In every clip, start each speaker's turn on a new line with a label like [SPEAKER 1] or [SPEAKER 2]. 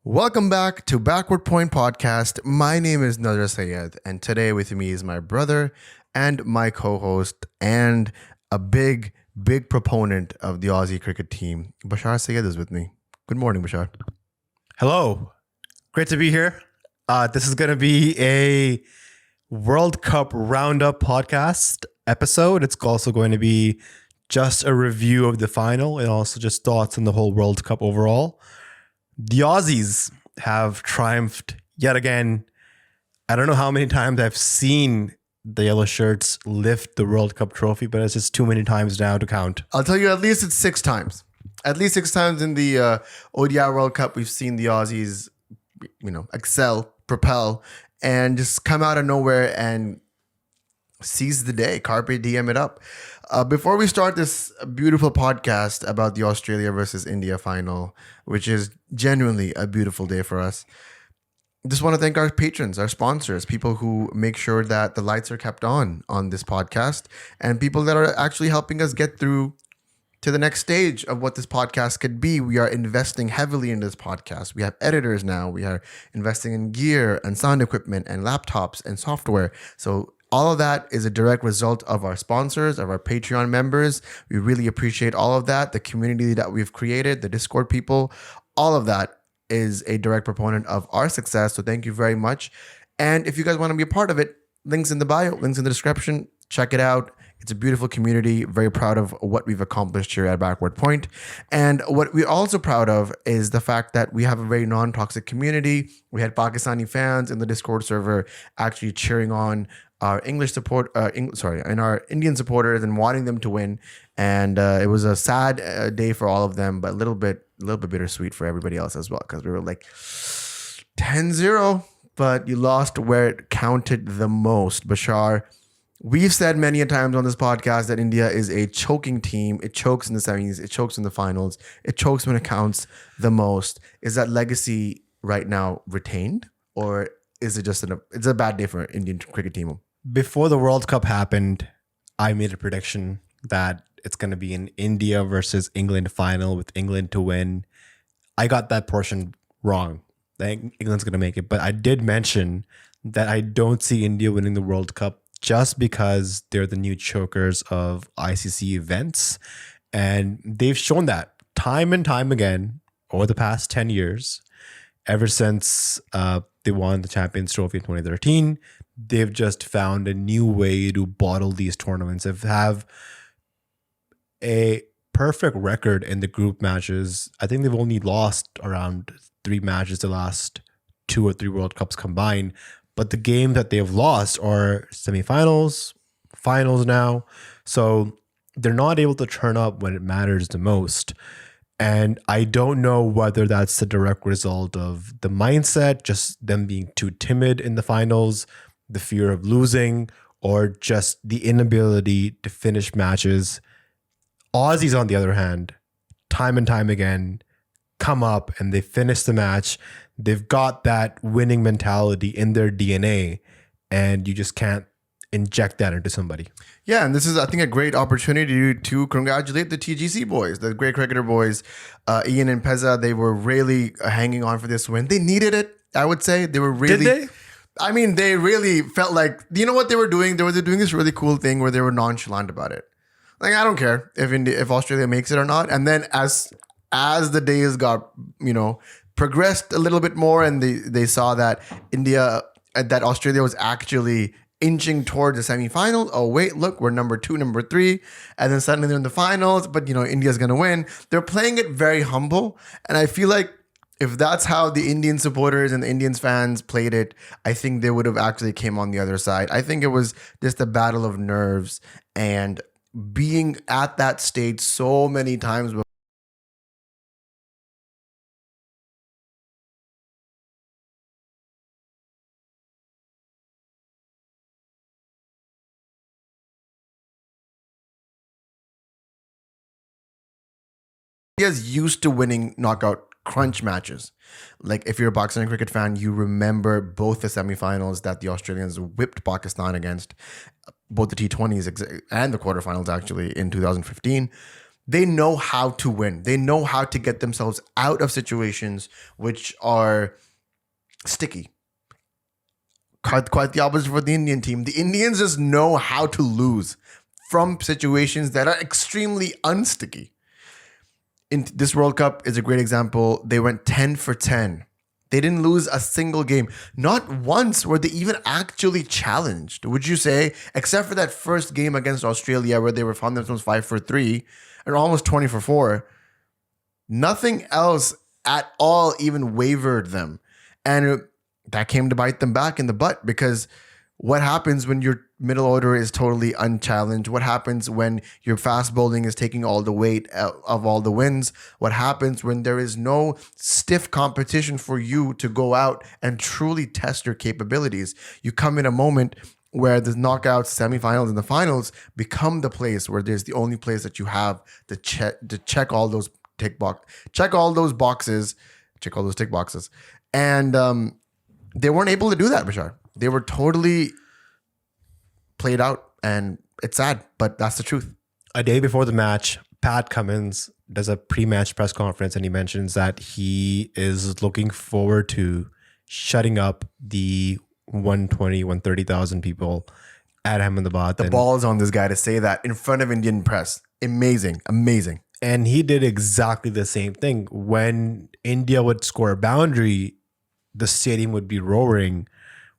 [SPEAKER 1] Welcome back to Backward Point Podcast. My name is Nazar Sayed, and today with me is my brother and my co-host and a big proponent of the Aussie cricket team. Bashar Sayed is with me. Good morning, Bashar.
[SPEAKER 2] Hello. Great to be here. This is going to be a World Cup Roundup podcast episode. It's also going to be just a review of the final and also just thoughts on the whole World Cup overall. The Aussies have triumphed yet again. I don't know how many times I've seen the yellow shirts lift the World Cup trophy, but it's just too many times now to count.
[SPEAKER 1] I'll tell you, at least it's 6 times. At least 6 times in the ODI World Cup, we've seen the Aussies, excel, propel, and just come out of nowhere and seize the day. Carpe diem it up. Before we start this beautiful podcast about the Australia versus India final, which is genuinely a beautiful day for us, just want to thank our patrons, our sponsors, people who make sure that the lights are kept on this podcast, and people that are actually helping us get through to the next stage of what this podcast could be. We are investing heavily in this podcast. We have editors now. We are investing in gear and sound equipment and laptops and software. So all of that is a direct result of our sponsors, of our Patreon members. We really appreciate all of that. The community that we've created, the Discord people, all of that is a direct proponent of our success. So thank you very much. And if you guys want to be a part of it, links in the bio, links in the description. Check it out. It's a beautiful community. Very proud of what we've accomplished here at Backward Point. And what we're also proud of is the fact that we have a very non-toxic community. We had Pakistani fans in the Discord server actually cheering on our English support, and our Indian supporters and wanting them to win. And it was a sad day for all of them, but a little bit bittersweet for everybody else as well, because we were like 10-0, but you lost where it counted the most. Bashar, we've said many a times on this podcast that India is a choking team. It chokes in the semis. It chokes in the finals. It chokes when it counts the most. Is that legacy right now retained, or is it just it's a bad day for Indian cricket team?
[SPEAKER 2] Before the World Cup happened, I made a prediction that it's going to be an India versus England final with England to win. I got that portion wrong. I think England's going to make it, but I did mention that I don't see India winning the World Cup just because they're the new chokers of ICC events. And they've shown that time and time again over the past 10 years, ever since they won the Champions Trophy in 2013. They've just found a new way to bottle these tournaments. They have a perfect record in the group matches. I think they've only lost around 3 matches the last 2 or 3 World Cups combined. But the games that they've lost are semifinals, finals now. So they're not able to turn up when it matters the most. And I don't know whether that's the direct result of the mindset, just them being too timid in the finals, the fear of losing, or just the inability to finish matches. Aussies, on the other hand, time and time again, come up and they finish the match. They've got that winning mentality in their DNA, and you just can't inject that into somebody.
[SPEAKER 1] Yeah, and this is, I think, a great opportunity to congratulate the TGC boys, the great cricketer boys, Ian and Pezza. They were really hanging on for this win. They needed it, I would say. They were really...
[SPEAKER 2] Did they?
[SPEAKER 1] I mean, they really felt like, you know what they were doing? They were doing this really cool thing where they were nonchalant about it. Like, I don't care if Australia makes it or not. And then as the days got, progressed a little bit more, and they saw that that Australia was actually inching towards the semifinals. Oh, wait, look, we're number 2, number 3. And then suddenly they're in the finals, but, India's going to win. They're playing it very humble. And I feel like if that's how the Indian supporters and the Indians fans played it, I think they would have actually came on the other side. I think it was just a battle of nerves and being at that stage so many times before. India's used to winning knockout crunch matches. Like, if you're a Pakistani cricket fan, you remember both the semifinals that the Australians whipped Pakistan against, both the T20s and the quarterfinals actually in 2015. They know how to win. They know how to get themselves out of situations which are sticky. Quite the opposite for the Indian team. The Indians just know how to lose from situations that are extremely unsticky. In this World Cup is a great example. They went 10 for 10. They didn't lose a single game. Not once were they even actually challenged, would you say? Except for that first game against Australia where they were found themselves 5 for 3 and almost 20 for 4. Nothing else at all even wavered them. And that came to bite them back in the butt, because what happens when your middle order is totally unchallenged? What happens when your fast bowling is taking all the weight of all the wins? What happens when there is no stiff competition for you to go out and truly test your capabilities? You come in a moment where the knockouts, semifinals, and the finals become the place where there's the only place that you have to check all those tick boxes, and they weren't able to do that, Bashar. They were totally played out, and it's sad, but that's the truth.
[SPEAKER 2] A day before the match, Pat Cummins does a pre-match press conference, and he mentions that he is looking forward to shutting up the 130,000 people at Ahmedabad.
[SPEAKER 1] The ball is on this guy to say that in front of Indian press. Amazing.
[SPEAKER 2] And he did exactly the same thing. When India would score a boundary, the stadium would be roaring.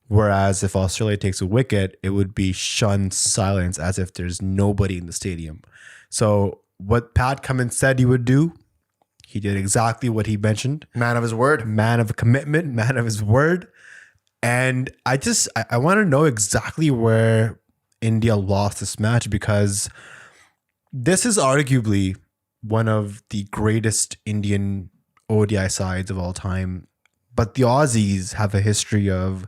[SPEAKER 2] Whereas if Australia takes a wicket, it would be shunned silence, as if there's nobody in the stadium. So what Pat Cummins said he would do, he did exactly what he mentioned.
[SPEAKER 1] Man of his word.
[SPEAKER 2] Man of commitment, man of his word. And I want to know exactly where India lost this match, because this is arguably one of the greatest Indian ODI sides of all time. But the Aussies have a history of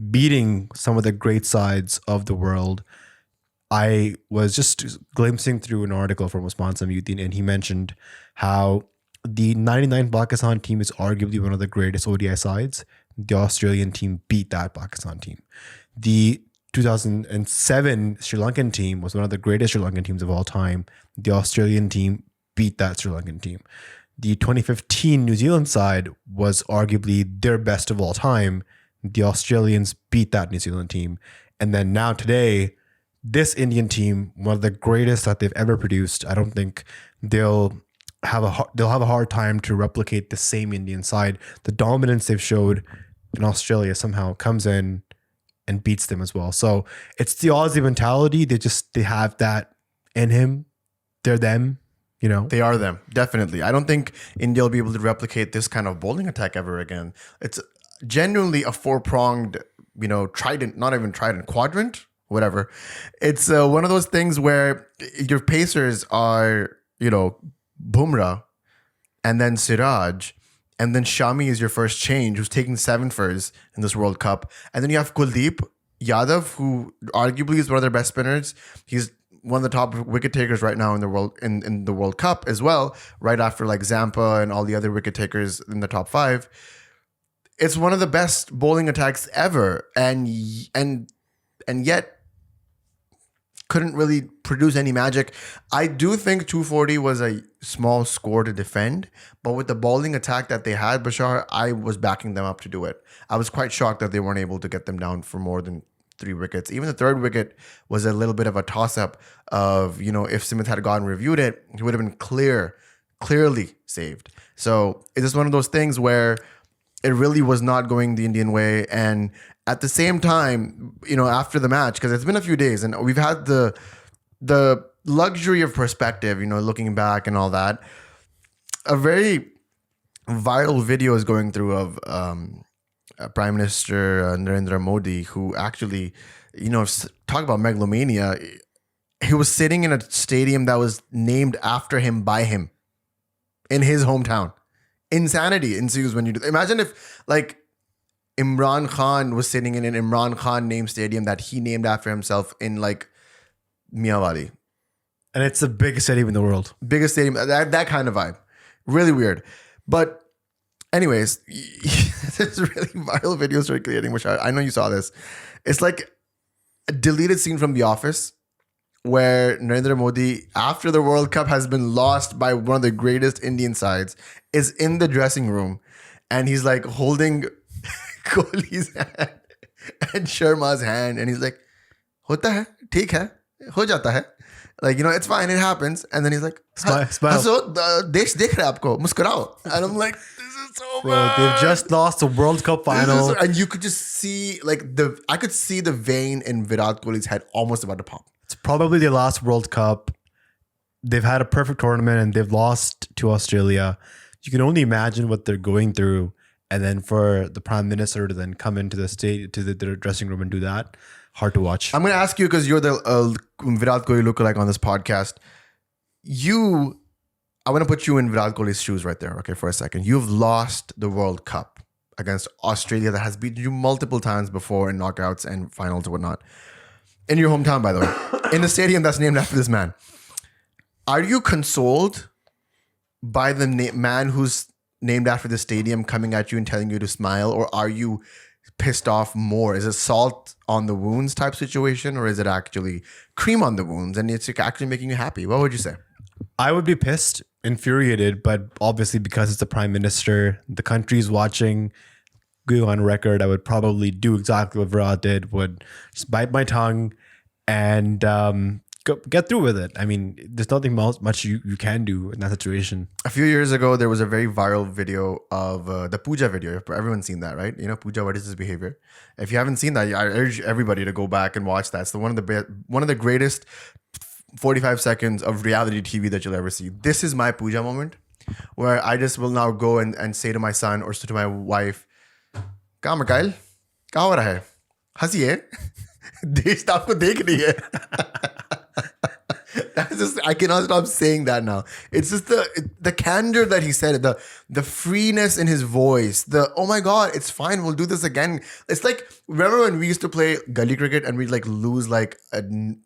[SPEAKER 2] beating some of the great sides of the world. I was just glimpsing through an article from Usman Samyuddin, and he mentioned how the 99 Pakistan team is arguably one of the greatest ODI sides. The Australian team beat that Pakistan team. The 2007 Sri Lankan team was one of the greatest Sri Lankan teams of all time. The Australian team beat that Sri Lankan team. The 2015 New Zealand side was arguably their best of all time. The Australians beat that New Zealand team. And then now today, this Indian team, one of the greatest that they've ever produced, I don't think they'll have a hard time to replicate the same Indian side. The dominance they've showed in Australia somehow comes in and beats them as well. So it's the Aussie mentality. They have that in him. They're them. You know,
[SPEAKER 1] they are them. Definitely. I don't think India will be able to replicate this kind of bowling attack ever again. It's genuinely a four-pronged, trident, not even trident, quadrant, whatever. It's one of those things where your pacers are, Bumrah and then Siraj, and then Shami is your first change, who's taking 7 furs in this World Cup. And then you have Kuldeep Yadav, who arguably is one of their best spinners. He's one of the top wicket takers right now in the world, in the World Cup as well, right after like Zampa and all the other wicket takers in the top 5. It's one of the best bowling attacks ever, and yet couldn't really produce any magic. I do think 240 was a small score to defend, but with the bowling attack that they had, Bashar, I was backing them up to do it. I was quite shocked that they weren't able to get them down for more than 3 wickets. Even the 3rd wicket was a little bit of a toss-up of, if Smith had gone and reviewed it, he would have been clearly saved. So it's just one of those things where it really was not going the Indian way. And at the same time, after the match, because it's been a few days and we've had the luxury of perspective, looking back and all that, a very viral video is going through of Prime Minister Narendra Modi, who actually, talk about megalomania. He was sitting in a stadium that was named after him by him in his hometown. Insanity ensues when you do. Imagine if like Imran Khan was sitting in an Imran Khan named stadium that he named after himself in like Miyawadi.
[SPEAKER 2] And it's the biggest stadium in the world.
[SPEAKER 1] Biggest stadium, that kind of vibe. Really weird. But anyways, this really viral video circulating, which I know you saw this. It's like a deleted scene from The Office where Narendra Modi, after the World Cup has been lost by one of the greatest Indian sides, is in the dressing room and he's like holding Kohli's hand and Sharma's hand and he's like, "Hota hai, theek hai, ho jata hai." Like, it's fine, it happens. And then he's like,
[SPEAKER 2] Smile.
[SPEAKER 1] "Haso, desh dekh raha hai aapko, muskurao." And I'm like, this is so
[SPEAKER 2] Bro,
[SPEAKER 1] bad.
[SPEAKER 2] they've just lost the World Cup final.
[SPEAKER 1] And you could just see I could see the vein in Virat Kohli's head almost about to pop.
[SPEAKER 2] It's probably their last World Cup. They've had a perfect tournament and they've lost to Australia. You can only imagine what they're going through. And then for the Prime Minister to then come into the dressing room and do that, hard to watch.
[SPEAKER 1] I'm going to ask you because you're the Virat Kohli lookalike on this podcast. I want to put you in Virat Kohli's shoes right there, okay, for a second. You've lost the World Cup against Australia that has beaten you multiple times before in knockouts and finals and whatnot. In your hometown, by the way. In the stadium that's named after this man. Are you consoled by the man who's named after the stadium coming at you and telling you to smile? Or are you pissed off more? Is it salt on the wounds type situation? Or is it actually cream on the wounds and it's actually making you happy? What would you say?
[SPEAKER 2] I would be pissed, infuriated, but obviously because it's the Prime Minister, the country's watching, go on record, I would probably do exactly what Virat did, would just bite my tongue and get through with it. I mean, there's nothing much you can do in that situation.
[SPEAKER 1] A few years ago, there was a very viral video of the puja video. Everyone's seen that, right? Puja, what is this behavior? If you haven't seen that, I urge everybody to go back and watch that. It's one of the greatest 45 seconds of reality TV that you'll ever see. This is my puja moment where I just will now go and say to my son or to my wife, "Ka Mikael, kya ho raha hai? Hasiye. Desh to aapko dekh rahi hai." That's just, I cannot stop saying that now. It's just the candor that he said, the freeness in his voice, oh my God, it's fine, we'll do this again. It's like, remember when we used to play gully cricket and we'd like lose like a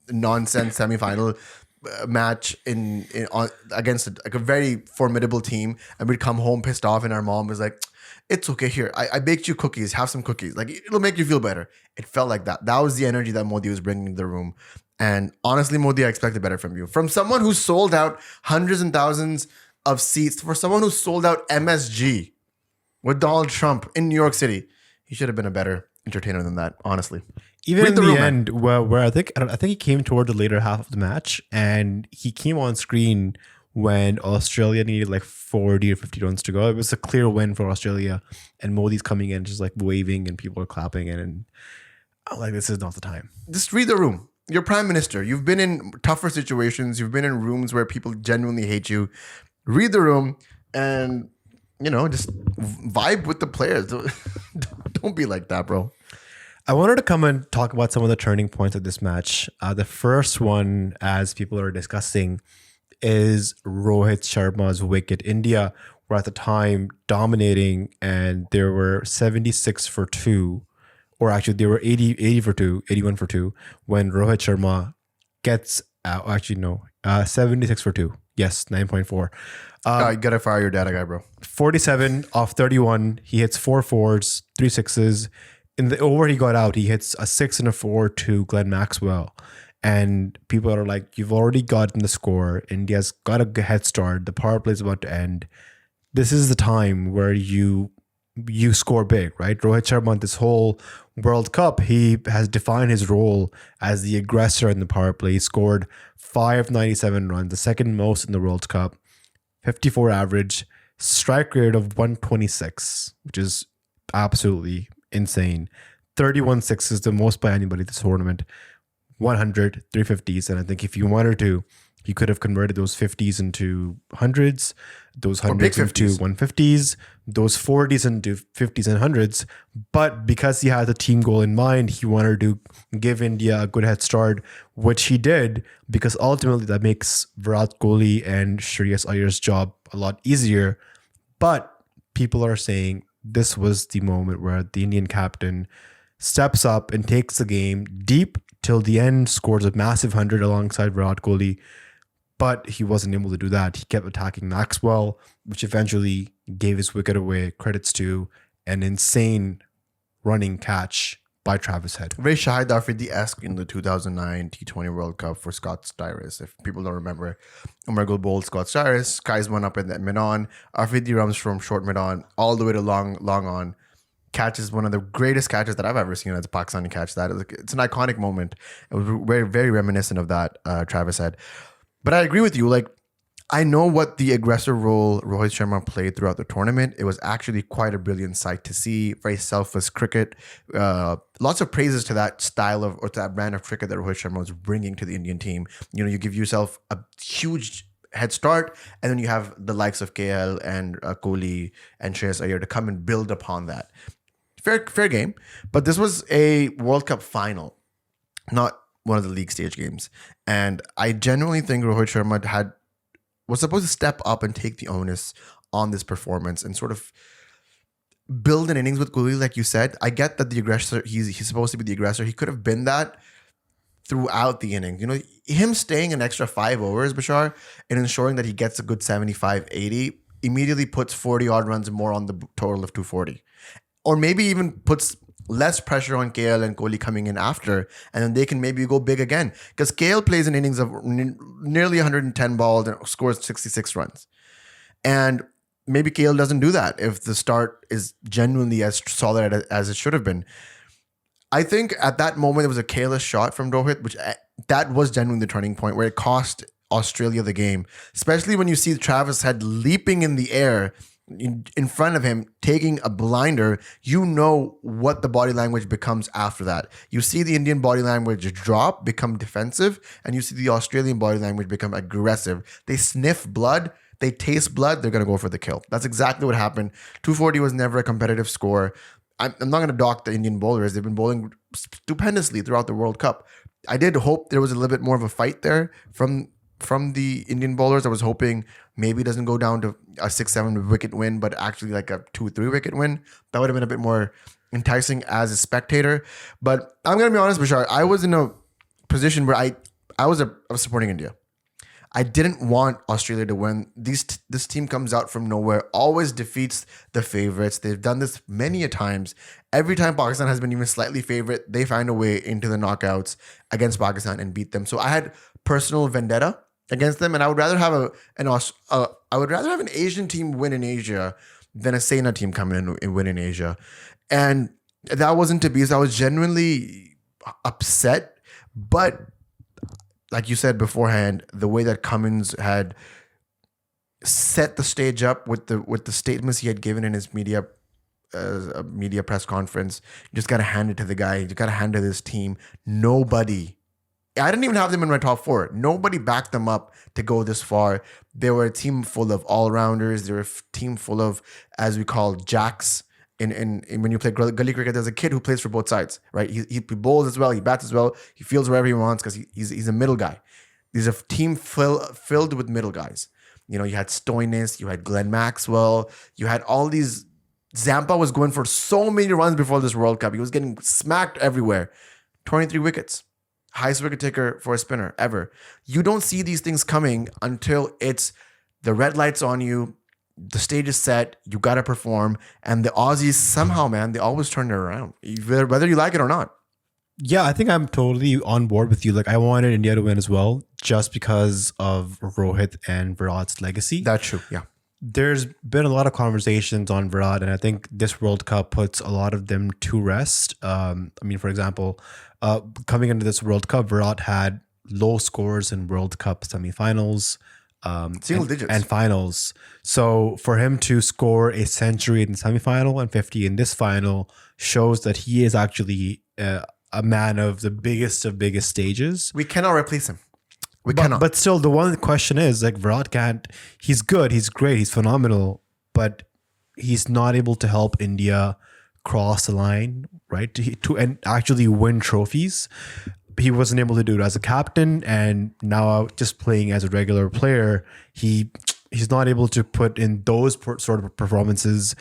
[SPEAKER 1] nonsense semi-final match against like a very formidable team, and we'd come home pissed off and our mom was like, "It's okay, here, I baked you cookies, have some cookies, like it'll make you feel better." It felt like that. That was the energy that Modi was bringing to the room. And honestly, Modi, I expected better from you. From someone who sold out hundreds and thousands of seats, for someone who sold out MSG with Donald Trump in New York City, he should have been a better entertainer than that, honestly.
[SPEAKER 2] Even in the end, where I think he came toward the later half of the match, and he came on screen when Australia needed like 40 or 50 runs to go. It was a clear win for Australia, and Modi's coming in just like waving, and people are clapping, and I'm like, this is not the time.
[SPEAKER 1] Just read the room. You're Prime Minister. You've been in tougher situations. You've been in rooms where people genuinely hate you. Read the room and, just vibe with the players. Don't be like that, bro.
[SPEAKER 2] I wanted to come and talk about some of the turning points of this match. The first one, as people are discussing, is Rohit Sharma's wicket. India were at the time dominating, and there were 76 for 2. Or actually, they were 80 for 2, 81 for 2, when Rohit Sharma gets out. Actually, no, 76 for 2. Yes, 9.4.
[SPEAKER 1] You gotta fire your data guy, bro.
[SPEAKER 2] 47 off 31. He hits 4 fours, 3 sixes. In the over he got out, he hits a 6 and a 4 to Glenn Maxwell. And people are like, you've already gotten the score. India's got a head start. The power play is about to end. This is the time where you score big, right? Rohit Sharma, this whole World Cup, he has defined his role as the aggressor in the power play. He scored 597 runs, the second most in the World Cup, 54 average, strike rate of 126, which is absolutely insane. 31 sixes, the most by anybody this tournament. 100, 350s. And I think if you wanted to, you could have converted those 50s into hundreds, those hundreds into 150s, those 40s into 50s and hundreds. But because he had the team goal in mind, he wanted to give India a good head start, which he did, because ultimately that makes Virat Kohli and Shreyas Iyer's job a lot easier. But people are saying this was the moment where the Indian captain steps up and takes the game deep till the end, scores a massive 100 alongside Virat Kohli. But he wasn't able to do that. He kept attacking Maxwell, which eventually gave his wicket away. Credits to an insane running catch by Travis Head.
[SPEAKER 1] Very Shahid Afridi-esque in the 2009 T20 World Cup for Scott Styris. If people don't remember, Umargul bowled Scott Styris, skies one up in the mid-on. Afridi runs from short mid-on all the way to long on. Catches one of the greatest catches that I've ever seen as a Pakistani catch. It's an iconic moment. It was very, very reminiscent of that, Travis Head. But I agree with you. Like, I know what the aggressor role Rohit Sharma played throughout the tournament. It was actually quite a brilliant sight to see. Very selfless cricket. Lots of praises to that style of, or to that brand of cricket that Rohit Sharma was bringing to the Indian team. You know, you give yourself a huge head start, and then you have the likes of KL and Kohli and Shreyas Iyer to come and build upon that. Fair game. But this was a World Cup final, not one of the league stage games. And I genuinely think Rohit Sharma was supposed to step up and take the onus on this performance and sort of build an innings with Kohli, like you said. I get that the aggressor, he's supposed to be the aggressor. He could have been that throughout the innings. You know, him staying an extra 5 overs, Bashar, and ensuring that he gets a good 75, 80, immediately puts 40 odd runs more on the total of 240. Or maybe even puts less pressure on KL and Kohli coming in after, and then they can maybe go big again. Because KL plays an innings of nearly 110 balls and scores 66 runs. And maybe KL doesn't do that if the start is genuinely as solid as it should have been. I think at that moment, there was a careless shot from Rohit, which that was genuinely the turning point where it cost Australia the game. Especially when you see Travis Head leaping in the air in front of him, taking a blinder. You know what the body language becomes after that. You see the Indian body language drop, become defensive, and you see the Australian body language become aggressive. They sniff blood, they taste blood, they're going to go for the kill. That's exactly what happened. 240 was never a competitive score. I'm not going to dock the Indian bowlers. They've been bowling stupendously throughout the World Cup. I did hope there was a little bit more of a fight there from the Indian bowlers. I was hoping maybe it doesn't go down to a 6-7 wicket win, but actually like a 2-3 wicket win. That would have been a bit more enticing as a spectator. But I'm going to be honest, Bashar, I was in a position where I was supporting India. I didn't want Australia to win. This team comes out from nowhere, always defeats the favorites. They've done this many a times. Every time Pakistan has been even slightly favorite, they find a way into the knockouts against Pakistan and beat them. So I had personal vendetta against them, and I would rather have an Asian team win in Asia than a Sena team come in and win in Asia. And that wasn't to be. So I was genuinely upset, but like you said beforehand, the way that Cummins had set the stage up with the statements he had given in his media press conference, you just got to hand it to the guy. You got to hand it to this team. I didn't even have them in my top 4. Nobody backed them up to go this far. They were a team full of all-rounders. They were a team full of, as we call, jacks. In when you play gully cricket, there's a kid who plays for both sides, right? He bowls as well, he bats as well, he fields wherever he wants because he's a middle guy. There's a team filled with middle guys. You know, you had Stoinis, you had Glenn Maxwell, you had all these. Zampa was going for so many runs before this World Cup. He was getting smacked everywhere. 23 wickets. Highest wicket taker for a spinner ever. You don't see these things coming until it's the red lights on you. The stage is set, you got to perform, and the Aussies somehow, man, they always turn it around, whether you like it or not.
[SPEAKER 2] Yeah, I think I'm totally on board with you. Like, I wanted India to win as well, just because of Rohit and Virat's legacy.
[SPEAKER 1] That's true, yeah.
[SPEAKER 2] There's been a lot of conversations on Virat, and I think this World Cup puts a lot of them to rest. I mean, for example, coming into this World Cup, Virat had low scores in World Cup semifinals.
[SPEAKER 1] Single digits
[SPEAKER 2] and finals. So for him to score a century in the semifinal and 50 in this final shows that he is actually a man of the biggest stages.
[SPEAKER 1] We cannot replace him. We cannot.
[SPEAKER 2] But still, the one question is, like, Virat can't. He's good. He's great. He's phenomenal. But he's not able to help India cross the line, right? To and actually win trophies. He wasn't able to do it as a captain, and now just playing as a regular player, he's not able to put in those sort of performances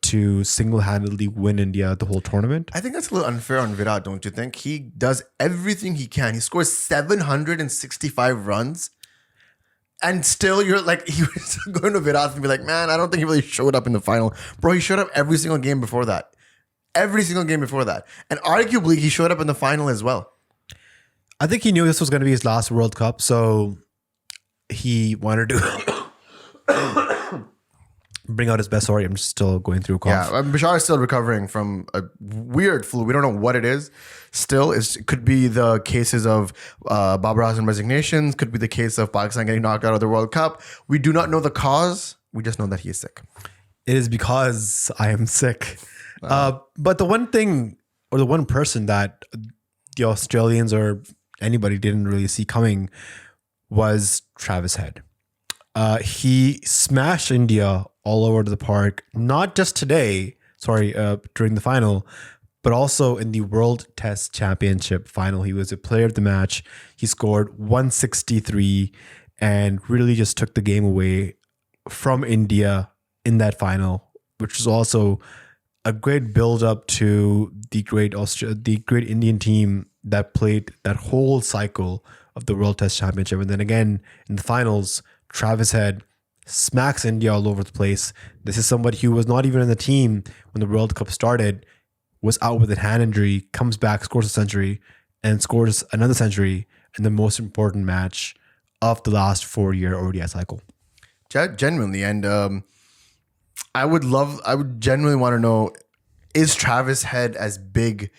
[SPEAKER 2] to single-handedly win India the whole tournament.
[SPEAKER 1] I think that's a little unfair on Virat, don't you think? He does everything he can. He scores 765 runs, and still you're like, he was going to Virat and be like, man, I don't think he really showed up in the final. Bro, he showed up every single game before that. every single game before that. And arguably, he showed up in the final as well.
[SPEAKER 2] I think he knew this was going to be his last World Cup, so he wanted to bring out his best. Sorry, I'm just still going through a cough.
[SPEAKER 1] Yeah, Bashar is still recovering from a weird flu. We don't know what it is. Still, it could be the cases of Babar Azam resignations. Could be the case of Pakistan getting knocked out of the World Cup. We do not know the cause. We just know that he is sick.
[SPEAKER 2] It is because I am sick. But the one thing, or the one person that the Australians or anybody didn't really see coming was Travis Head. He smashed India all over the park, not just today, during the final, but also in the World Test Championship final. He was a player of the match. He scored 163 and really just took the game away from India in that final, which was also a great build up to the great Indian team that played that whole cycle of the World Test Championship. And then again, in the finals, Travis Head smacks India all over the place. This is somebody who was not even in the team when the World Cup started, was out with a hand injury, comes back, scores a century, and scores another century in the most important match of the last 4-year ODI cycle.
[SPEAKER 1] Genuinely. And I would genuinely want to know, is Travis Head as big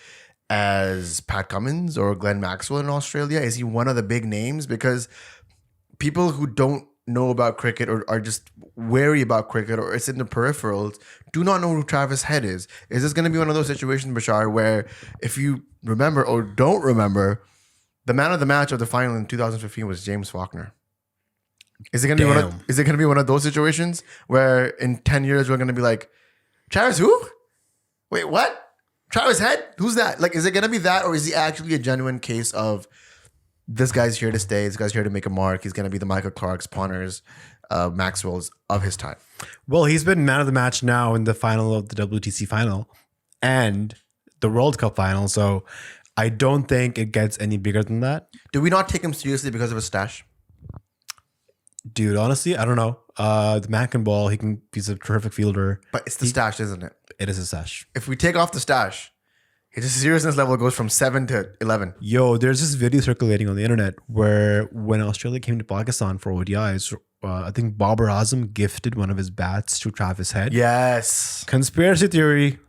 [SPEAKER 1] as Pat Cummins or Glenn Maxwell in Australia? Is he one of the big names? Because people who don't know about cricket or are just wary about cricket or it's in the peripherals do not know who Travis Head is. Is this going to be one of those situations, Bashar, where if you remember or don't remember, the man of the match of the final in 2015 was James Faulkner? Is it going to be one of those situations where in 10 years we're going to be like, Travis who? Wait, what? Travis Head? Who's that? Like, is it going to be that, or is he actually a genuine case of this guy's here to stay, this guy's here to make a mark, he's going to be the Michael Clarks, Ponners, Maxwell's of his time?
[SPEAKER 2] Well, he's been man of the match now in the final of the WTC final and the World Cup final, so I don't think it gets any bigger than that.
[SPEAKER 1] Do we not take him seriously because of his stash?
[SPEAKER 2] Dude, honestly, I don't know. The man can ball. He's a terrific fielder.
[SPEAKER 1] But it's the stash, isn't it?
[SPEAKER 2] It is a stash.
[SPEAKER 1] If we take off the stash, his seriousness level goes from 7 to 11.
[SPEAKER 2] Yo, there's this video circulating on the internet where when Australia came to Pakistan for ODIs, I think Babar Azam gifted one of his bats to Travis Head.
[SPEAKER 1] Yes.
[SPEAKER 2] Conspiracy theory,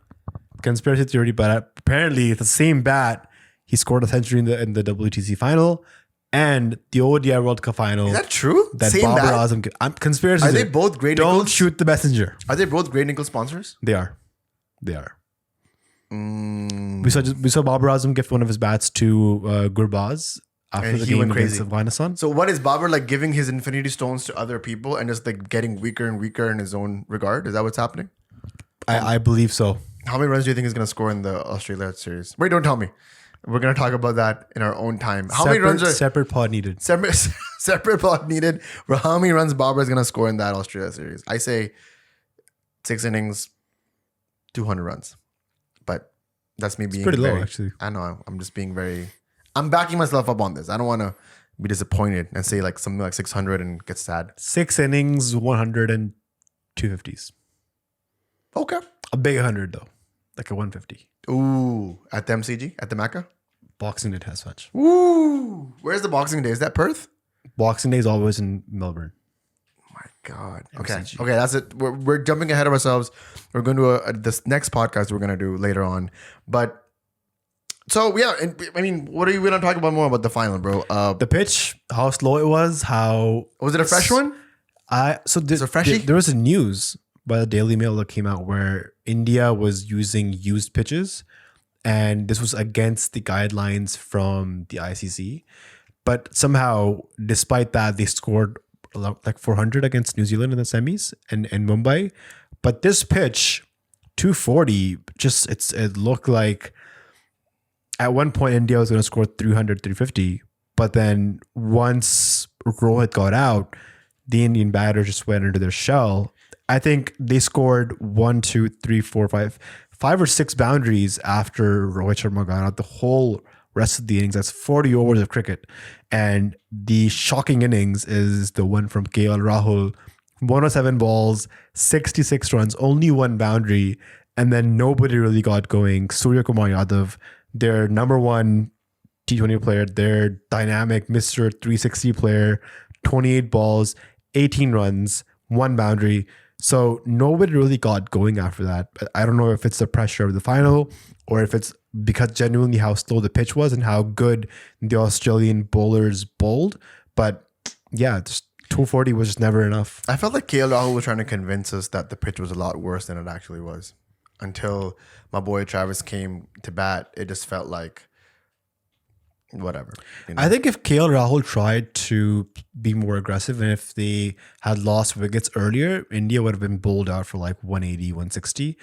[SPEAKER 2] but apparently the same bat, he scored a century in the WTC final and the ODI World Cup final.
[SPEAKER 1] Is that true?
[SPEAKER 2] That
[SPEAKER 1] Same
[SPEAKER 2] Babar
[SPEAKER 1] bat?
[SPEAKER 2] Azam. Conspiracy
[SPEAKER 1] Are
[SPEAKER 2] theory.
[SPEAKER 1] they both Great
[SPEAKER 2] Don't
[SPEAKER 1] Nichols?
[SPEAKER 2] shoot the messenger.
[SPEAKER 1] Are they both Great Nichols sponsors?
[SPEAKER 2] They are. We saw Babar Azam gift one of his bats to Gurbaz after
[SPEAKER 1] And
[SPEAKER 2] the
[SPEAKER 1] he
[SPEAKER 2] game
[SPEAKER 1] went
[SPEAKER 2] against
[SPEAKER 1] crazy.
[SPEAKER 2] Afghanistan.
[SPEAKER 1] So what is Babar like, giving his infinity stones to other people and just like getting weaker and weaker in his own regard? Is that what's happening?
[SPEAKER 2] I believe so.
[SPEAKER 1] How many runs do you think he's going to score in the Australia series? Wait, don't tell me. We're going to talk about that in our own time. How many runs are
[SPEAKER 2] separate pod needed?
[SPEAKER 1] separate pot needed? How many runs Babar is going to score in that Australia series? I say 6 innings, 200 runs. But that's me being
[SPEAKER 2] pretty low,
[SPEAKER 1] very,
[SPEAKER 2] actually.
[SPEAKER 1] I know. I'm just being very. I'm backing myself up on this. I don't want to be disappointed and say like something like 600 and get sad.
[SPEAKER 2] 6 innings, 100 and 250s.
[SPEAKER 1] Okay.
[SPEAKER 2] A big 100 though, like a 150.
[SPEAKER 1] Ooh, at the MCG, at the Mecca.
[SPEAKER 2] Boxing Day has such.
[SPEAKER 1] Ooh, where's the Boxing Day? Is that Perth?
[SPEAKER 2] Boxing Day is always in Melbourne.
[SPEAKER 1] My God. Okay.
[SPEAKER 2] MCG.
[SPEAKER 1] Okay, that's it. We're jumping ahead of ourselves. We're going to this next podcast we're going to do later on. But so yeah, I mean, what are you going to talk about more about the final, bro?
[SPEAKER 2] The pitch, how slow it was, how
[SPEAKER 1] Was it a fresh one?
[SPEAKER 2] There was a news by the Daily Mail that came out where India was using used pitches, and this was against the guidelines from the ICC. But somehow, despite that, they scored like 400 against New Zealand in the semis and Mumbai. But this pitch, 240, it looked like at one point India was going to score 300, 350. But then once Rohit got out, the Indian batter just went into their shell. I think they scored 5 or 6 boundaries after Rohit Sharma got out. The whole rest of the innings, that's 40 overs of cricket. And the shocking innings is the one from KL Rahul, 107 balls, 66 runs, only 1 boundary. And then nobody really got going. Surya Kumar Yadav, their number one T20 player, their dynamic Mr. 360 player, 28 balls, 18 runs, 1 boundary. So nobody really got going after that. I don't know if it's the pressure of the final or if it's because genuinely how slow the pitch was and how good the Australian bowlers bowled. But yeah, just 240 was just never enough.
[SPEAKER 1] I felt like KL Rahul was trying to convince us that the pitch was a lot worse than it actually was. Until my boy Travis came to bat, it just felt like whatever. You know?
[SPEAKER 2] I think if KL Rahul tried to be more aggressive and if they had lost wickets earlier, India would have been bowled out for like 180, 160.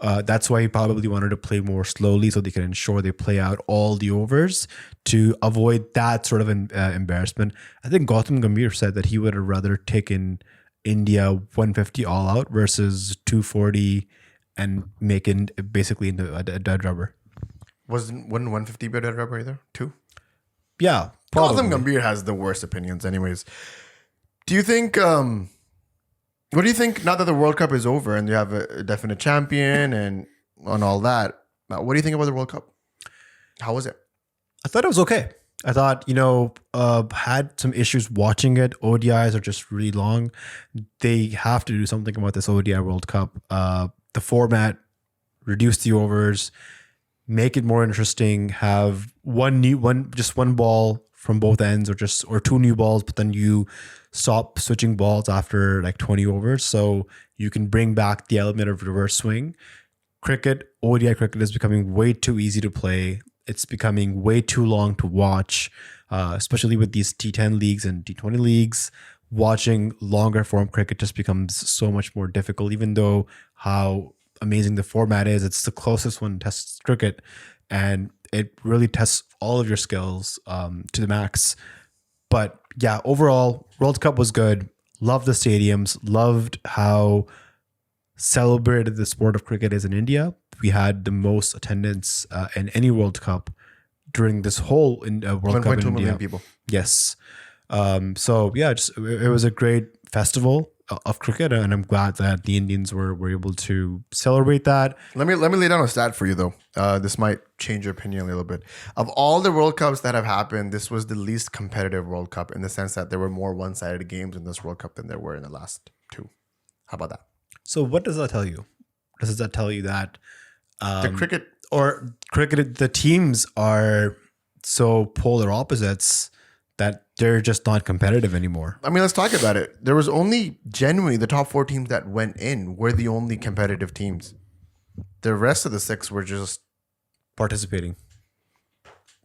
[SPEAKER 2] That's why he probably wanted to play more slowly so they can ensure they play out all the overs to avoid that sort of embarrassment. I think Gautam Gambhir said that he would have rather taken India 150 all out versus 240 and making basically into a dead rubber.
[SPEAKER 1] Wouldn't 150 be a dead rubber either? 2?
[SPEAKER 2] Yeah, probably.
[SPEAKER 1] Gautam Gambhir has the worst opinions anyways. Do you think... what do you think now that the World Cup is over and you have a definite champion and on all that? What do you think about the World Cup? How was it?
[SPEAKER 2] I thought it was okay. I thought, had some issues watching it. ODIs are just really long. They have to do something about this ODI World Cup. The format, reduce the overs, make it more interesting, have one ball from both ends or 2 new balls, but then you stop switching balls after like 20 overs. So you can bring back the element of reverse swing. ODI cricket is becoming way too easy to play. It's becoming way too long to watch, especially with these T10 leagues and T20 leagues. Watching longer form cricket just becomes so much more difficult, even though how amazing the format is. It's the closest one tests cricket, and it really tests all of your skills to the max. But yeah, overall, World Cup was good. Loved the stadiums. Loved how celebrated the sport of cricket is in India. We had the most attendance in any World Cup during this whole World Cup in
[SPEAKER 1] 1.2
[SPEAKER 2] India.
[SPEAKER 1] million people.
[SPEAKER 2] Yes. So yeah, it was a great festival of cricket, and I'm glad that the Indians were able to celebrate that.
[SPEAKER 1] Let me lay down a stat for you though. This might change your opinion a little bit. Of all the World Cups that have happened, this was the least competitive World Cup in the sense that there were more one-sided games in this World Cup than there were in the last 2. How about that?
[SPEAKER 2] So what does that tell you? Does that tell you that
[SPEAKER 1] The cricket
[SPEAKER 2] the teams are so polar opposites that they're just not competitive anymore?
[SPEAKER 1] I mean, let's talk about it. There was only genuinely the top 4 teams that went in were the only competitive teams. The rest of the 6 were just
[SPEAKER 2] participating.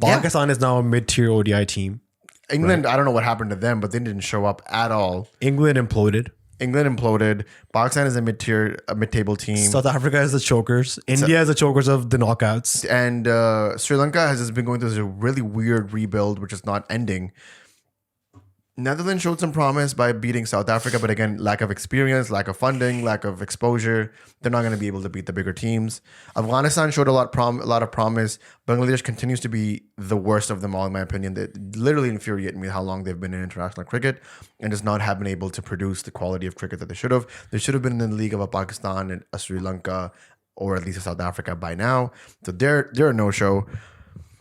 [SPEAKER 1] Yeah.
[SPEAKER 2] Pakistan is now a mid-tier ODI team.
[SPEAKER 1] England. Right. I don't know what happened to them, but they didn't show up at all.
[SPEAKER 2] England imploded.
[SPEAKER 1] Pakistan is a mid-table team.
[SPEAKER 2] South Africa is the chokers. India is the chokers of the knockouts.
[SPEAKER 1] And Sri Lanka has just been going through this really weird rebuild, which is not ending. Netherlands showed some promise by beating South Africa, but again, lack of experience, lack of funding, lack of exposure. They're not going to be able to beat the bigger teams. Afghanistan showed a lot of promise. Bangladesh continues to be the worst of them all, in my opinion. They literally infuriate me how long they've been in international cricket and just not have been able to produce the quality of cricket that they should have. They should have been in the league of a Pakistan and a Sri Lanka, or at least a South Africa by now. So they're a no-show.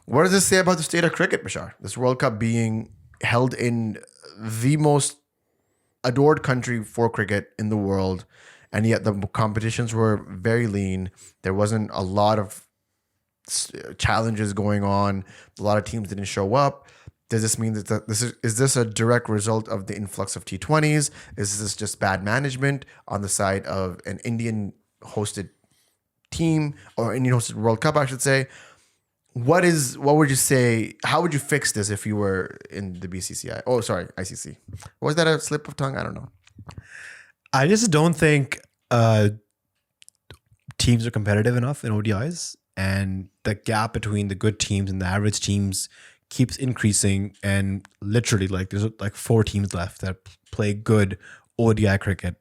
[SPEAKER 1] What does this say about the state of cricket, Bashar? This World Cup being held in the most adored country for cricket in the world, and yet the competitions were very lean. There wasn't a lot of challenges going on. A lot of teams didn't show up. Does this mean that is this a direct result of the influx of T20s? Is this just bad management on the side of an Indian hosted team, or Indian hosted World Cup, I should say? What would you say? How would you fix this if you were in the BCCI? Oh, sorry, ICC. Was that a slip of tongue? I don't know.
[SPEAKER 2] I just don't think teams are competitive enough in ODIs, and the gap between the good teams and the average teams keeps increasing. And literally, there's 4 teams left that play good ODI cricket: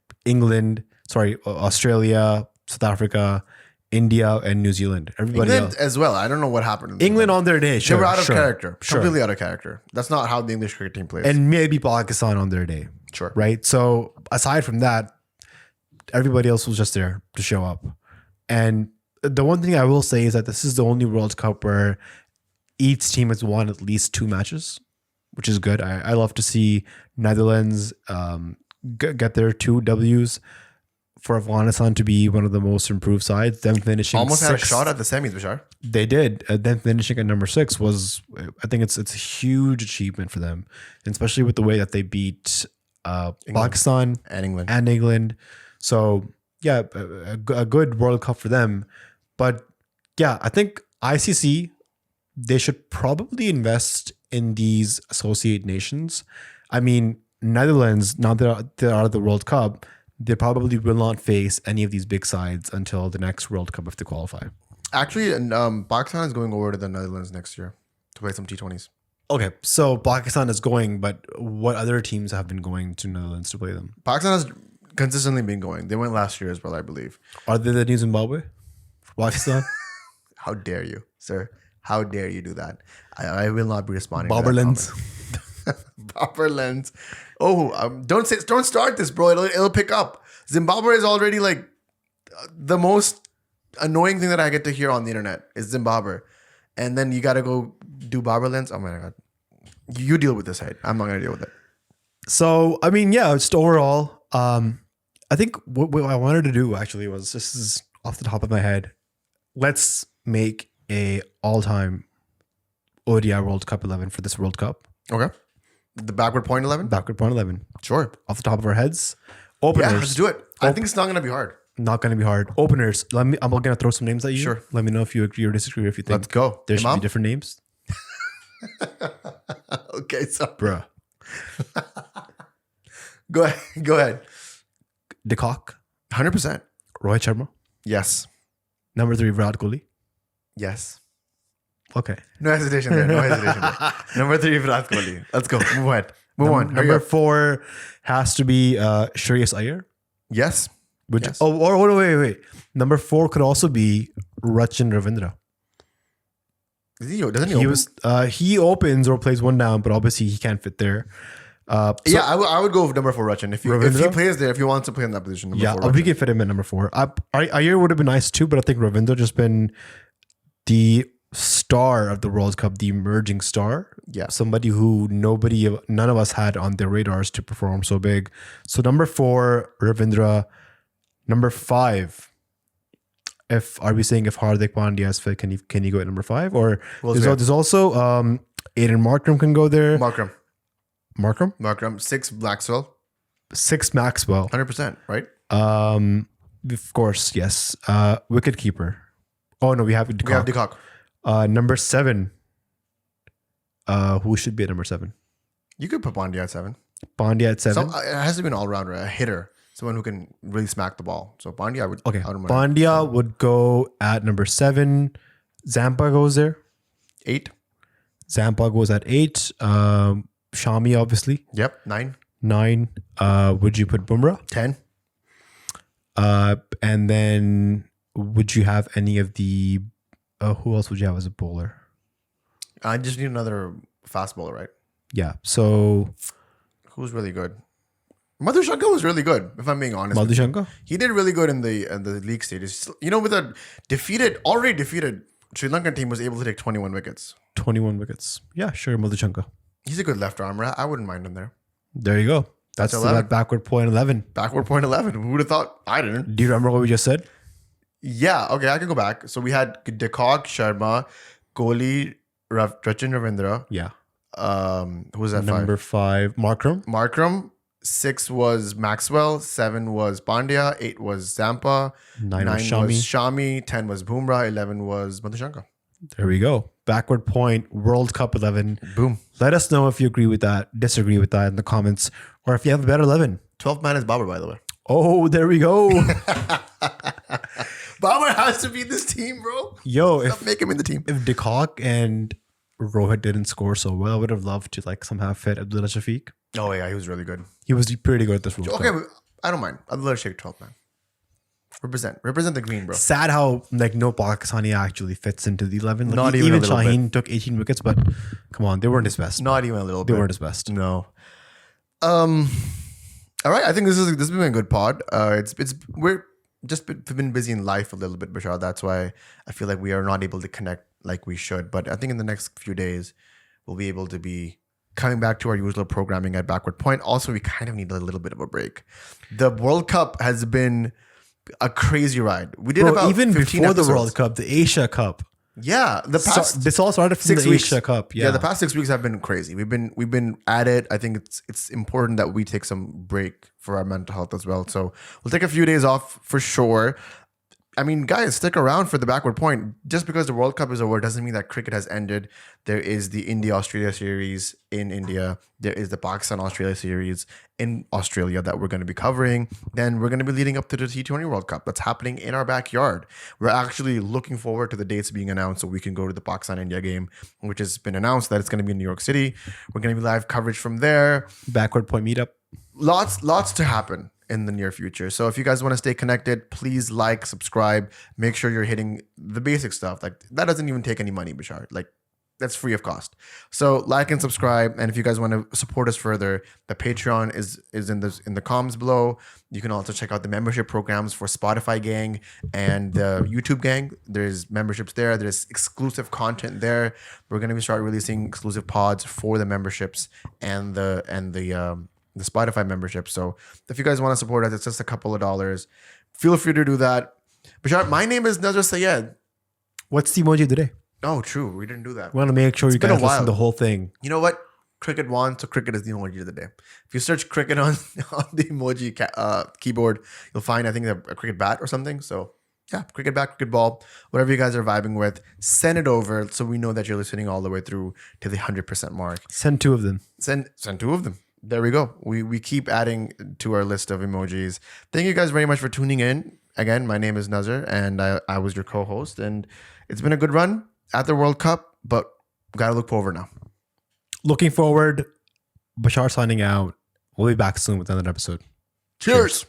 [SPEAKER 2] Australia, South Africa, India, and New Zealand. Everybody
[SPEAKER 1] England
[SPEAKER 2] else
[SPEAKER 1] as well. I don't know what happened.
[SPEAKER 2] England on their day. Sure,
[SPEAKER 1] they were out of character.
[SPEAKER 2] Sure.
[SPEAKER 1] Completely out of character. That's not how the English cricket team plays.
[SPEAKER 2] And maybe Pakistan on their day.
[SPEAKER 1] Sure.
[SPEAKER 2] Right? So aside from that, everybody else was just there to show up. And the one thing I will say is that this is the only World Cup where each team has won at least 2 matches, which is good. I love to see Netherlands get their 2 Ws. For Afghanistan to be one of the most improved sides, them finishing
[SPEAKER 1] Almost had a
[SPEAKER 2] 6th.
[SPEAKER 1] shot at the semis, Bashar.
[SPEAKER 2] They did. Them finishing at number 6 was, I think it's a huge achievement for them, and especially with the way that they beat Pakistan
[SPEAKER 1] And England.
[SPEAKER 2] and England. So yeah, a good World Cup for them. But yeah, I think ICC, they should probably invest in these associate nations. I mean, Netherlands, now they're out of the World Cup, they probably will not face any of these big sides until the next World Cup if they qualify.
[SPEAKER 1] Actually, Pakistan is going over to the Netherlands next year to play some T20s.
[SPEAKER 2] Okay, so Pakistan is going, but what other teams have been going to Netherlands to play them?
[SPEAKER 1] Pakistan has consistently been going. They went last year as well, I believe.
[SPEAKER 2] Are they the new Zimbabwe for Pakistan?
[SPEAKER 1] How dare you, sir? How dare you do that? I will not be responding.
[SPEAKER 2] Barberlands.
[SPEAKER 1] Barberlands. Oh, don't start this, bro. It'll pick up. Zimbabwe is already like the most annoying thing that I get to hear on the internet is Zimbabwe, and then you got to go do Barberlands. Oh my god, you deal with this, head. I'm not gonna deal with it.
[SPEAKER 2] So I mean, yeah, just overall, I think what I wanted to do actually was, this is off the top of my head, let's make a all-time ODI World Cup 11 for this World Cup.
[SPEAKER 1] Okay. The backward point 11?
[SPEAKER 2] Backward point 11.
[SPEAKER 1] Sure.
[SPEAKER 2] Off the top of our heads. Openers.
[SPEAKER 1] Yeah, let's do it. I think it's not going to be hard.
[SPEAKER 2] Not going to be hard. Openers. I'm going to throw some names at you.
[SPEAKER 1] Sure.
[SPEAKER 2] Let me know if you agree or disagree, if you think
[SPEAKER 1] Let's go.
[SPEAKER 2] there should
[SPEAKER 1] Imam?
[SPEAKER 2] be different names.
[SPEAKER 1] Okay, so
[SPEAKER 2] Bruh.
[SPEAKER 1] go ahead.
[SPEAKER 2] De Kock.
[SPEAKER 1] 100%.
[SPEAKER 2] Rohit Sharma.
[SPEAKER 1] Yes.
[SPEAKER 2] Number 3, Virat Kohli.
[SPEAKER 1] Yes.
[SPEAKER 2] Okay.
[SPEAKER 1] No hesitation there. No hesitation there. Number 3, Virat Kohli. Let's go. Move ahead. Move on. Hurry
[SPEAKER 2] Number
[SPEAKER 1] up.
[SPEAKER 2] 4 has to be Shreyas Iyer.
[SPEAKER 1] Yes.
[SPEAKER 2] Which,
[SPEAKER 1] Yes.
[SPEAKER 2] wait. Number 4 could also be Rachin Ravindra.
[SPEAKER 1] Doesn't he open?
[SPEAKER 2] He opens or plays one down, but obviously he can't fit there.
[SPEAKER 1] Yeah, I would go with number 4, Rachin. If he
[SPEAKER 2] Ravindra?
[SPEAKER 1] plays there, if he wants to play in that position, number 4,
[SPEAKER 2] we
[SPEAKER 1] Rachin.
[SPEAKER 2] can fit him in number 4. Iyer would have been nice too, but I think Ravindra just been the star of the World Cup, the emerging star.
[SPEAKER 1] Yeah.
[SPEAKER 2] Somebody who none of us had on their radars to perform so big. So number 4, Ravindra. Number 5. Are we saying if Hardik Pandya is fit, can he go at number 5? Or there's also Aiden Markram can go there. Markram. 6, Maxwell. 6, Maxwell.
[SPEAKER 1] 100%, right?
[SPEAKER 2] Of course, yes. Wicket keeper. Oh no, we have De Kock.
[SPEAKER 1] We have De Kock.
[SPEAKER 2] Number 7. Who should be at number 7?
[SPEAKER 1] You could put Pandya at 7.
[SPEAKER 2] Pandya at 7.
[SPEAKER 1] It has to be an all-rounder, a hitter, someone who can really smack the ball. So Pandya, I would.
[SPEAKER 2] Okay.
[SPEAKER 1] I wouldn't mind.
[SPEAKER 2] Pandya would go at number 7. Zampa goes there.
[SPEAKER 1] 8.
[SPEAKER 2] Zampa goes at 8. Shami, obviously.
[SPEAKER 1] Yep. 9.
[SPEAKER 2] 9. Would you put Bumrah?
[SPEAKER 1] 10.
[SPEAKER 2] And then would you have any of the... who else would you have as a bowler?
[SPEAKER 1] I just need another fast bowler, right?
[SPEAKER 2] Yeah. So...
[SPEAKER 1] Who's really good? Madhu Shankar was really good, if I'm being honest.
[SPEAKER 2] Madhu Shankar?
[SPEAKER 1] He did really good in the league stages. You know, with a already defeated Sri Lankan team was able to take 21 wickets.
[SPEAKER 2] 21 wickets. Yeah, sure. Madhu Shankar.
[SPEAKER 1] He's a good left armer. I wouldn't mind him there.
[SPEAKER 2] There you go. That's
[SPEAKER 1] 11.
[SPEAKER 2] that backward point 11.
[SPEAKER 1] Backward point 11. Who would have thought? I didn't.
[SPEAKER 2] Do you remember what we just said?
[SPEAKER 1] Yeah. Okay, I can go back. So we had De Kock, Sharma, Kohli, Rachin Ravindra.
[SPEAKER 2] Yeah.
[SPEAKER 1] Who was that?
[SPEAKER 2] Number 5, Markram.
[SPEAKER 1] Markram. 6 was Maxwell. 7 was Pandya. 8 was Zampa.
[SPEAKER 2] 9 was
[SPEAKER 1] was
[SPEAKER 2] Shami.
[SPEAKER 1] Shami. 10 was Bumrah. 11 was Madhu Shankar.
[SPEAKER 2] There we go. Backward point, World Cup 11.
[SPEAKER 1] Boom.
[SPEAKER 2] Let us know if you agree with that, disagree with that in the comments, or if you have a better 11.
[SPEAKER 1] 12th man is Babar, by the way.
[SPEAKER 2] Oh, there we go.
[SPEAKER 1] Babar has to be in this team, bro.
[SPEAKER 2] Yo,
[SPEAKER 1] Make him in the team.
[SPEAKER 2] if De Kock and Rohit didn't score so well, I would have loved to somehow fit Abdullah Shafiq.
[SPEAKER 1] Oh, yeah, he was really good.
[SPEAKER 2] He was pretty good at this World
[SPEAKER 1] Okay,
[SPEAKER 2] Cup.
[SPEAKER 1] but I don't mind. I'd let shake 12th man. Represent the green, bro.
[SPEAKER 2] Sad how no Pakistani actually fits into the 11.
[SPEAKER 1] Not even a little
[SPEAKER 2] Shaheen took 18 wickets, but come on, they weren't his best.
[SPEAKER 1] Not even a little
[SPEAKER 2] They
[SPEAKER 1] bit.
[SPEAKER 2] weren't his best.
[SPEAKER 1] No. All right. I think this has been a good pod. just been busy in life a little bit, Bashar. That's why I feel like we are not able to connect like we should. But I think in the next few days, we'll be able to be coming back to our usual programming at Backward Point. Also, we kind of need a little bit of a break. The World Cup has been a crazy ride. We did about
[SPEAKER 2] even
[SPEAKER 1] 15
[SPEAKER 2] before
[SPEAKER 1] episodes.
[SPEAKER 2] the World Cup, the Asia Cup.
[SPEAKER 1] Yeah, the past
[SPEAKER 2] This all started from
[SPEAKER 1] 6
[SPEAKER 2] the
[SPEAKER 1] weeks.
[SPEAKER 2] Asia Cup.
[SPEAKER 1] Yeah, the past 6 weeks have been crazy. We've been at it. I think it's important that we take some break for our mental health as well. So we'll take a few days off for sure. I mean, guys, stick around for the Backward Point. Just because the World Cup is over doesn't mean that cricket has ended. There is the India-Australia series in India. There is the Pakistan-Australia series in Australia that we're going to be covering. Then we're going to be leading up to the T20 World Cup that's happening in our backyard. We're actually looking forward to the dates being announced so we can go to the Pakistan-India game, which has been announced that it's going to be in New York City. We're going to be live coverage from there.
[SPEAKER 2] Backward Point meetup.
[SPEAKER 1] Lots to happen in the near future. So if you guys want to stay connected, please like, subscribe, make sure you're hitting the basic stuff. Like that doesn't even take any money, Bashar. Like that's free of cost. So like and subscribe. And if you guys want to support us further, the Patreon is in the comms below. You can also check out the membership programs for Spotify Gang and the YouTube Gang. There's memberships there. There's exclusive content there. We're going to start releasing exclusive pods for the memberships and the Spotify membership. So if you guys want to support us, it's just a couple of dollars. Feel free to do that. Bashar, my name is Nazar Sayed.
[SPEAKER 2] What's the emoji today?
[SPEAKER 1] Oh, true. We didn't do that.
[SPEAKER 2] We want to make sure you
[SPEAKER 1] been a
[SPEAKER 2] guys listen
[SPEAKER 1] while.
[SPEAKER 2] to the whole thing.
[SPEAKER 1] You know what? Cricket won, so cricket is the emoji of the day. If you search cricket on the emoji keyboard, you'll find, I think, a cricket bat or something. So yeah, cricket bat, cricket ball, whatever you guys are vibing with, send it over so we know that you're listening all the way through to the 100% mark.
[SPEAKER 2] Send 2 of them.
[SPEAKER 1] Send 2 of them. There we go. We keep adding to our list of emojis. Thank you guys very much for tuning in. Again, my name is Nazar, and I was your co-host. And it's been a good run at the World Cup, but we got to look forward now.
[SPEAKER 2] Looking forward. Bashar signing out. We'll be back soon with another episode.
[SPEAKER 1] Cheers.